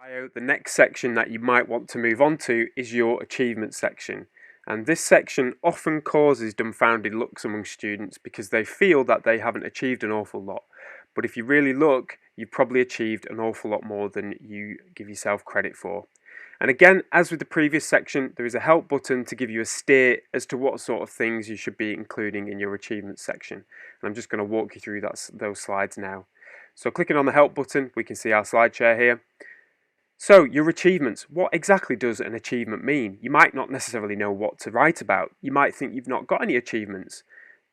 The next section that you might want to move on to is your achievement section. And this section often causes dumbfounded looks among students because they feel that they haven't achieved an awful lot. But if you really look, you've probably achieved an awful lot more than you give yourself credit for. And again, as with the previous section, there is a help button to give you a steer as to what sort of things you should be including in your achievement section. And I'm just going to walk you through those slides now. So clicking on the help button, we can see our slide share here. So, your achievements. What exactly does an achievement mean? You might not necessarily know what to write about. You might think you've not got any achievements.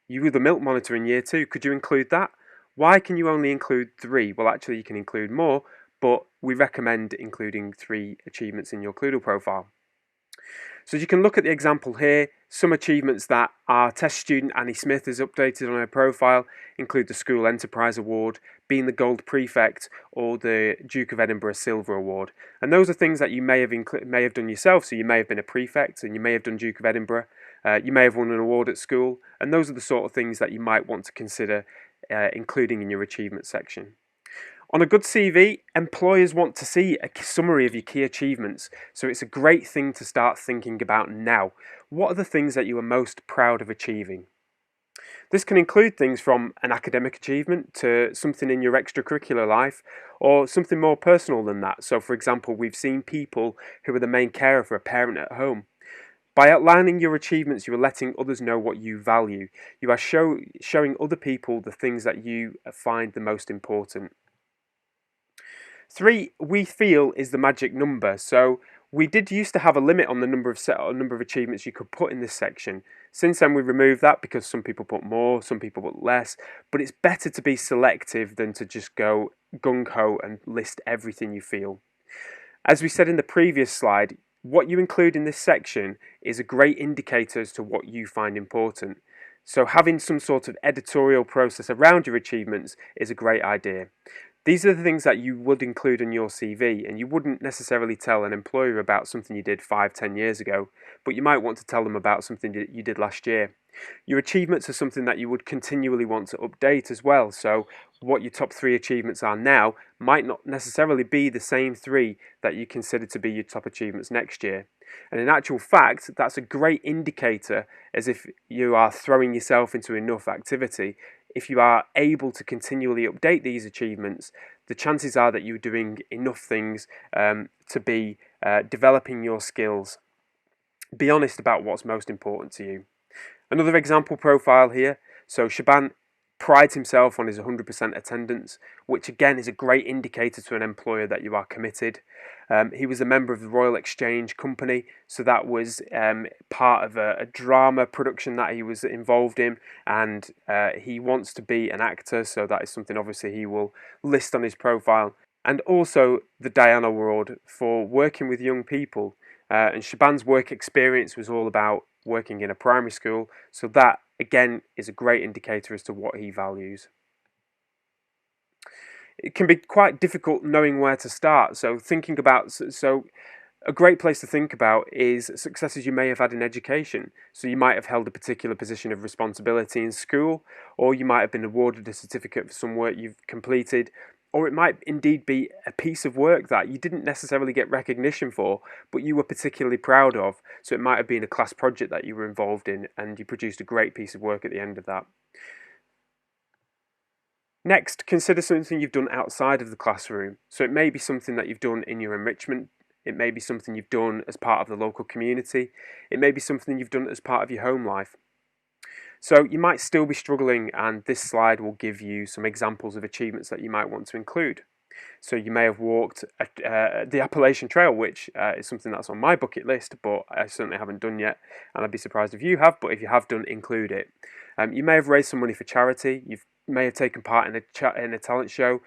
You were the milk monitor in year 2. Could you include that? Why can you only include 3? Well, actually, you can include more, but we recommend including 3 achievements in your Kloodle profile. So as you can look at the example here, some achievements that our test student Annie Smith has updated on her profile include the School Enterprise Award, being the Gold Prefect, or the Duke of Edinburgh Silver Award. And those are things that you may have done yourself, so you may have been a prefect and you may have done Duke of Edinburgh, you may have won an award at school, and those are the sort of things that you might want to consider including in your achievement section. On a good CV, employers want to see a summary of your key achievements, so it's a great thing to start thinking about now. What are the things that you are most proud of achieving? This can include things from an academic achievement to something in your extracurricular life, or something more personal than that. So for example, we've seen people who are the main carer for a parent at home. By outlining your achievements, you are letting others know what you value. You are showing other people the things that you find the most important. 3, we feel, is the magic number. So we did used to have a limit on the number of achievements you could put in this section. Since then we removed that because some people put more, some people put less, but it's better to be selective than to just go gung-ho and list everything you feel. As we said in the previous slide, what you include in this section is a great indicator as to what you find important. So having some sort of editorial process around your achievements is a great idea. These are the things that you would include in your CV, and you wouldn't necessarily tell an employer about something you did 5-10 years ago, but you might want to tell them about something that you did last year. Your achievements are something that you would continually want to update as well, so what your top 3 achievements are now might not necessarily be the same 3 that you consider to be your top achievements next year. And in actual fact, that's a great indicator as if you are throwing yourself into enough activity. If you are able to continually update these achievements, the chances are that you're doing enough things to be developing your skills. Be honest about what's most important to you. Another example profile here. So Shaban prides himself on his 100% attendance, which again is a great indicator to an employer that you are committed. He was a member of the Royal Exchange Company, so that was part of a drama production that he was involved in, and he wants to be an actor, so that is something obviously he will list on his profile. And also the Diana Award for working with young people. And Shaban's work experience was all about working in a primary school, so that again is a great indicator as to what he values. It can be quite difficult knowing where to start, so a great place to think about is successes you may have had in education. So you might have held a particular position of responsibility in school, or you might have been awarded a certificate for some work you've completed, or it might indeed be a piece of work that you didn't necessarily get recognition for, but you were particularly proud of. So it might have been a class project that you were involved in and you produced a great piece of work at the end of that. Next, consider something you've done outside of the classroom. So it may be something that you've done in your enrichment, it may be something you've done as part of the local community, it may be something you've done as part of your home life. So you might still be struggling, and this slide will give you some examples of achievements that you might want to include. So you may have walked the Appalachian Trail, which is something that's on my bucket list, but I certainly haven't done yet, and I'd be surprised if you have, but if you have done, include it. You may have raised some money for charity, you may have taken part in a talent show,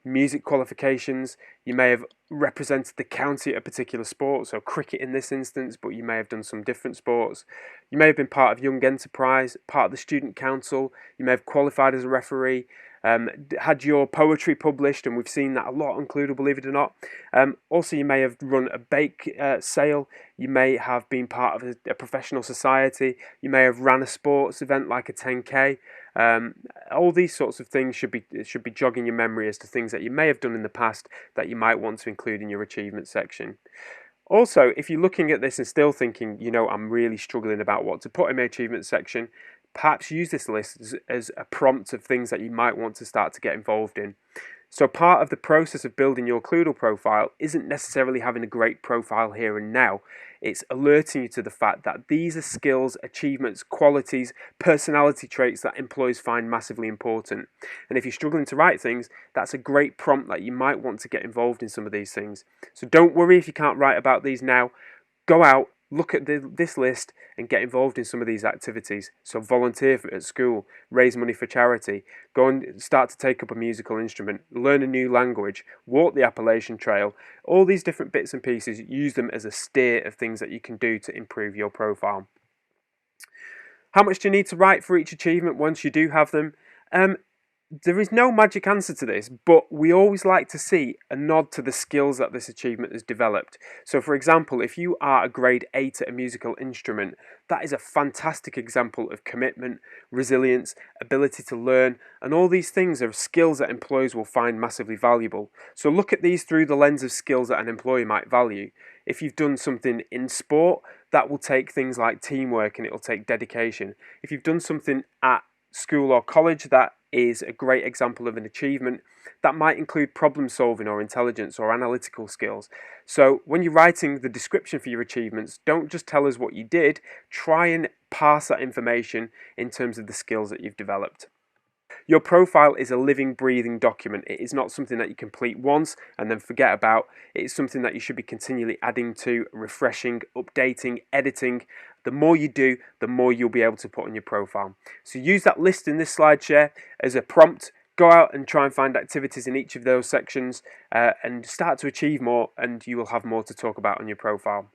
music qualifications, you may have represented the county at a particular sport, so cricket in this instance, but you may have done some different sports. You may have been part of Young Enterprise, part of the Student Council, you may have qualified as a referee, had your poetry published, and we've seen that a lot on Kloodle, believe it or not. Also, you may have run a bake sale, you may have been part of a professional society, you may have ran a sports event like a 10K, All these sorts of things should be jogging your memory as to things that you may have done in the past that you might want to include in your achievement section. Also, if you're looking at this and still thinking, I'm really struggling about what to put in my achievement section, perhaps use this list as a prompt of things that you might want to start to get involved in. So part of the process of building your Kloodle profile isn't necessarily having a great profile here and now. It's alerting you to the fact that these are skills, achievements, qualities, personality traits that employees find massively important. And if you're struggling to write things, that's a great prompt that you might want to get involved in some of these things. So don't worry if you can't write about these now. Go out, look at this list and get involved in some of these activities. So volunteer at school, raise money for charity, go and start to take up a musical instrument, learn a new language, walk the Appalachian Trail. All these different bits and pieces, use them as a steer of things that you can do to improve your profile. How much do you need to write for each achievement once you do have them? There is no magic answer to this, but we always like to see a nod to the skills that this achievement has developed. So for example, if you are a grade 8 at a musical instrument, that is a fantastic example of commitment, resilience, ability to learn, and all these things are skills that employers will find massively valuable. So look at these through the lens of skills that an employee might value. If you've done something in sport, that will take things like teamwork and it will take dedication. If you've done something at school or college that is a great example of an achievement, that might include problem solving or intelligence or analytical skills. So when you're writing the description for your achievements, don't just tell us what you did, try and parse that information in terms of the skills that you've developed. Your profile is a living, breathing document. It is not something that you complete once and then forget about. It is something that you should be continually adding to, refreshing, updating, editing. The more you do, the more you'll be able to put on your profile. So use that list in this slide share as a prompt. Go out and try and find activities in each of those sections and start to achieve more, and you will have more to talk about on your profile.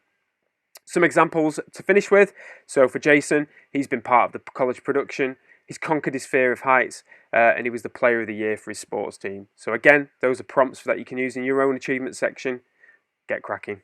Some examples to finish with. So for Jason, he's been part of the college production. He's conquered his fear of heights and he was the player of the year for his sports team. So again, those are prompts that you can use in your own achievement section. Get cracking.